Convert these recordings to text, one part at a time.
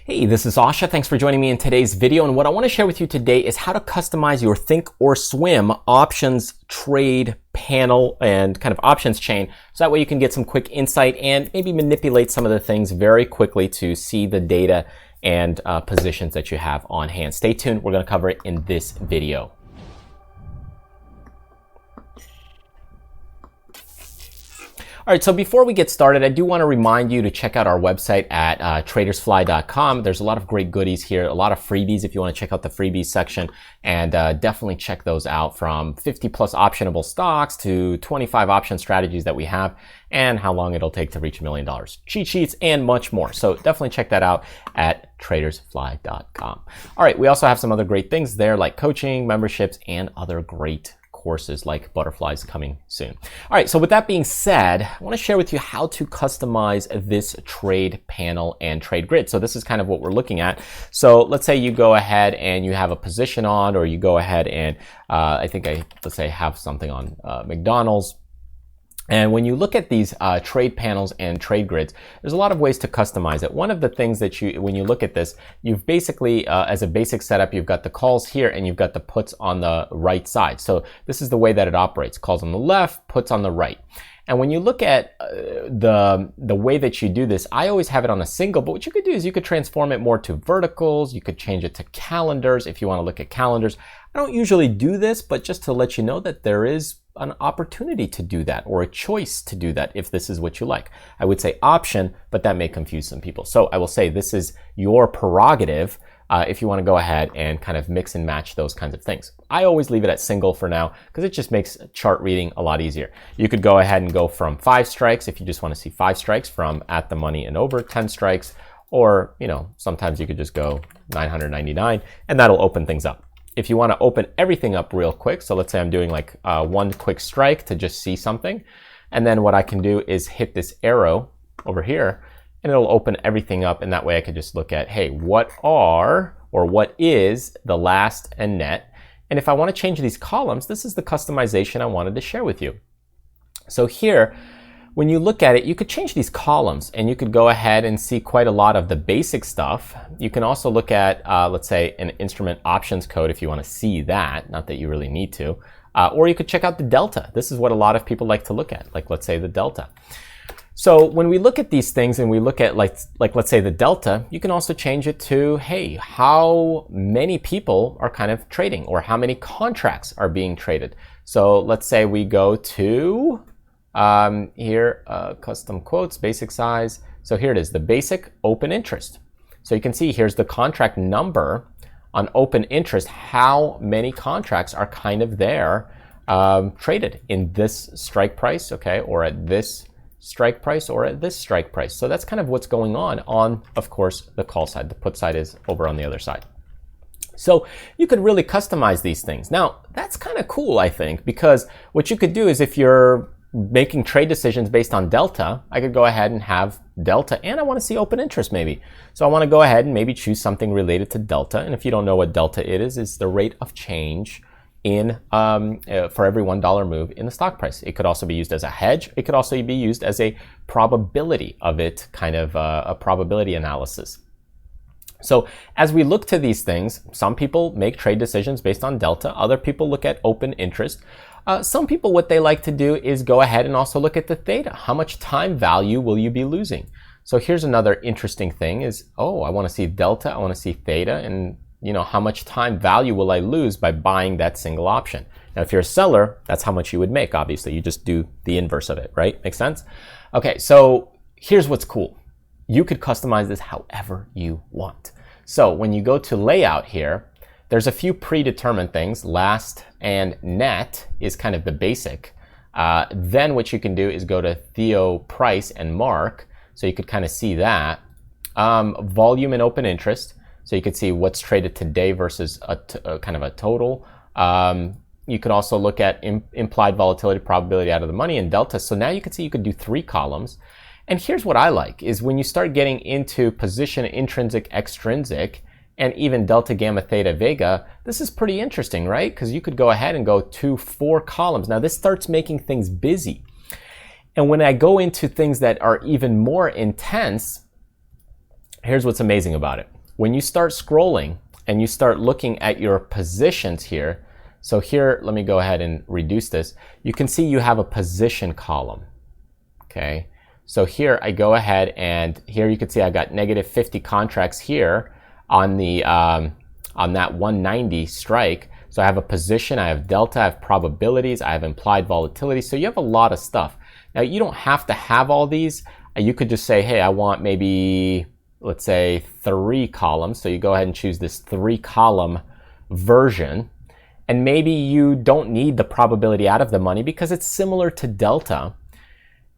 Hey, this is Sasha. Thanks for joining me in today's video. And what I want to share with you today is how to customize your ThinkorSwim options trade panel and kind of options chain. So that way you can get some quick insight and maybe manipulate some of the things very quickly to see the data and positions that you have on hand. Stay tuned. We're going to cover it in this video. All right, so before we get started, I do want to remind you to check out our website at tradersfly.com. There's a lot of great goodies here, a lot of freebies if you want to check out the freebies section, and definitely check those out, from 50 plus optionable stocks to 25 option strategies that we have and how long it'll take to reach $1 million, cheat sheets, and much more. So definitely check that out at tradersfly.com. All right, we also have some other great things there like coaching, memberships, and other great courses like Butterflies coming soon. All right, so with that being said, I want to share with you how to customize this trade panel and trade grid. So this is kind of what we're looking at. So let's say you go ahead and you have a position on, or you go ahead and let's say have something on McDonald's. And when you look at these trade panels and trade grids, there's a lot of ways to customize it. One of the things that when you look at this, you've basically, as a basic setup, you've got the calls here and you've got the puts on the right side. So this is the way that it operates. Calls on the left, puts on the right. And when you look at the way that you do this, I always have it on a single, but what you could do is you could transform it more to verticals. You could change it to calendars if you want to look at calendars. I don't usually do this, but just to let you know that there is an opportunity to do that, or a choice to do that if this is what you like. I would say option, but that may confuse some people. So I will say this is your prerogative if you want to go ahead and kind of mix and match those kinds of things. I always leave it at single for now because it just makes chart reading a lot easier. You could go ahead and go from 5 strikes if you just want to see 5 strikes, from at the money and over 10 strikes, or sometimes you could just go 999 and that'll open things up. If you want to open everything up real quick, so let's say I'm doing like one quick strike to just see something, and then what I can do is hit this arrow over here and it'll open everything up, and that way I can just look at, hey, what is the last and net? And if I want to change these columns, this is the customization I wanted to share with you. So here, when you look at it, you could change these columns and you could go ahead and see quite a lot of the basic stuff. You can also look at, let's say, an instrument options code if you want to see that, not that you really need to. Or you could check out the delta. This is what a lot of people like to look at, like let's say the delta. So when we look at these things and we look at like let's say the delta, you can also change it to, hey, how many people are kind of trading, or how many contracts are being traded. So let's say we go to here, custom quotes, basic size. So here it is, the basic open interest. So you can see here's the contract number on open interest, how many contracts are kind of there traded in this strike price, okay, or at this strike price, or at this strike price. So that's kind of what's going on, of course, the call side. The put side is over on the other side. So you could really customize these things. Now, that's kind of cool, I think, because what you could do is if you're making trade decisions based on delta, I could go ahead and have delta, and I want to see open interest maybe. So I want to go ahead and maybe choose something related to delta. And if you don't know what delta it is, it's the rate of change in for every $1 move in the stock price. It could also be used as a hedge. It could also be used as a probability of it, kind of a probability analysis. So as we look to these things, some people make trade decisions based on delta. Other people look at open interest. Some people, what they like to do is go ahead and also look at the theta. How much time value will you be losing? So here's another interesting thing is, I want to see delta, I want to see theta, and how much time value will I lose by buying that single option? Now, if you're a seller, that's how much you would make, obviously. You just do the inverse of it, right? Makes sense? Okay, so here's what's cool. You could customize this however you want. So when you go to layout here, there's a few predetermined things. Last and net is kind of the basic. Then what you can do is go to Theo price and mark. So you could kind of see that. Volume and open interest. So you could see what's traded today versus a kind of a total. You could also look at implied volatility, probability out of the money, and delta. So now you can see you could do 3 columns. And here's what I like is when you start getting into position, intrinsic, extrinsic, and even delta, gamma, theta, vega, this is pretty interesting, right? Because you could go ahead and go to 4 columns. Now this starts making things busy. And when I go into things that are even more intense, here's what's amazing about it. When you start scrolling and you start looking at your positions here, so here, let me go ahead and reduce this. You can see you have a position column, okay? So here I go ahead and here you can see I got negative 50 contracts here on the on that 190 strike. So I have a position, I have delta, I have probabilities, I have implied volatility. So you have a lot of stuff. Now you don't have to have all these. You could just say, hey, I want maybe, let's say 3 columns. So you go ahead and choose this 3 column version. And maybe you don't need the probability out of the money because it's similar to delta.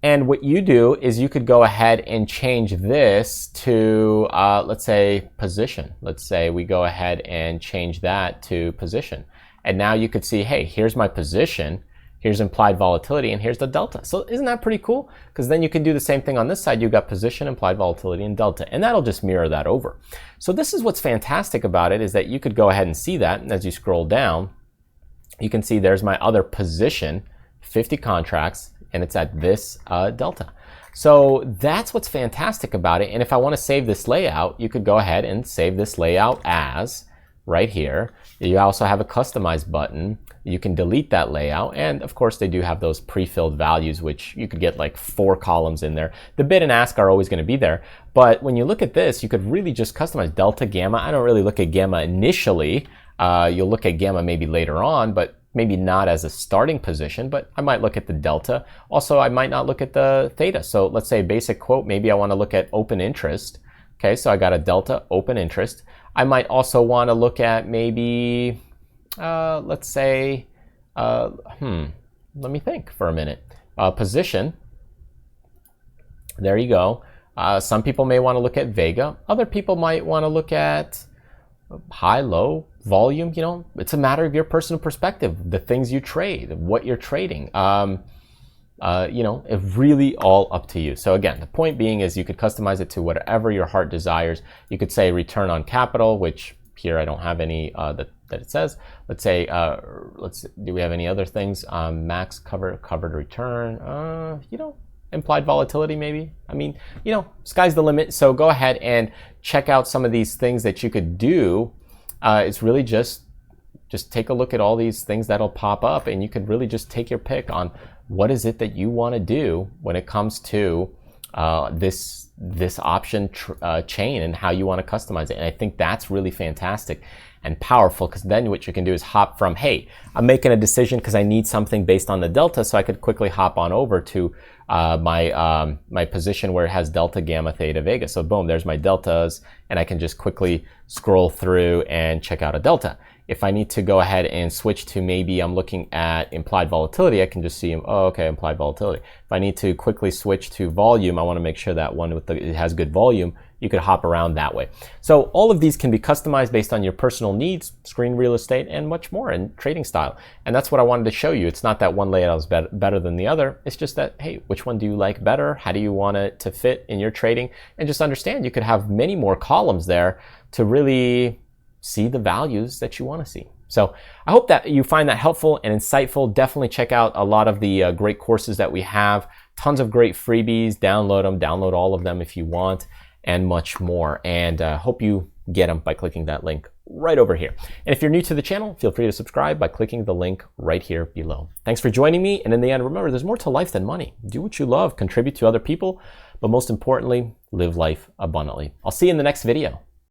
And what you do is you could go ahead and change this to, let's say, position. Let's say we go ahead and change that to position. And now you could see, hey, here's my position, here's implied volatility, and here's the delta. So isn't that pretty cool? Because then you can do the same thing on this side. You've got position, implied volatility, and delta. And that'll just mirror that over. So this is what's fantastic about it, is that you could go ahead and see that. And as you scroll down, you can see there's my other position, 50 contracts, and it's at this delta. So that's what's fantastic about it. And if I want to save this layout, you could go ahead and save this layout as right here. You also have a customize button. You can delete that layout. And of course, they do have those pre-filled values, which you could get like 4 columns in there. The bid and ask are always going to be there. But when you look at this, you could really just customize delta, gamma. I don't really look at gamma initially. You'll look at gamma maybe later on, but maybe not as a starting position, but I might look at the delta. Also, I might not look at the theta. So let's say basic quote, maybe I want to look at open interest. Okay, so I got a delta open interest. I might also want to look at maybe, let's say, let me think for a minute. Position, there you go. Some people may want to look at Vega. Other people might want to look at high, low, volume. You know, it's a matter of your personal perspective, the things you trade, what you're trading. You know, it's really all up to you. So again, the point being is you could customize it to whatever your heart desires. You could say return on capital, which here I don't have any that it says. Let's say, do we have any other things? Max covered return, you know, implied volatility maybe. I mean, you know, sky's the limit. So go ahead and check out some of these things that you could do. It's really just take a look at all these things that'll pop up, and you could really just take your pick on what is it that you want to do when it comes to this option chain and how you want to customize it. And I think that's really fantastic and powerful, because then what you can do is hop from, hey, I'm making a decision because I need something based on the delta, so I could quickly hop on over to my position where it has delta, gamma, theta, vega. So boom, there's my deltas, and I can just quickly scroll through and check out a delta. If I need to go ahead and switch to, maybe I'm looking at implied volatility, I can just see, oh, okay, implied volatility. If I need to quickly switch to volume, I want to make sure that one with it has good volume, you could hop around that way. So all of these can be customized based on your personal needs, screen real estate, and much more, and trading style. And that's what I wanted to show you. It's not that one layout is better than the other. It's just that, hey, which one do you like better? How do you want it to fit in your trading? And just understand you could have many more columns there to really see the values that you want to see. So I hope that you find that helpful and insightful. Definitely check out a lot of the great courses that we have. Tons of great freebies. Download them. Download all of them if you want, and much more. And hope you get them by clicking that link right over here. And if you're new to the channel, feel free to subscribe by clicking the link right here below. Thanks for joining me. And in the end, remember, there's more to life than money. Do what you love, contribute to other people, but most importantly, live life abundantly. I'll see you in the next video.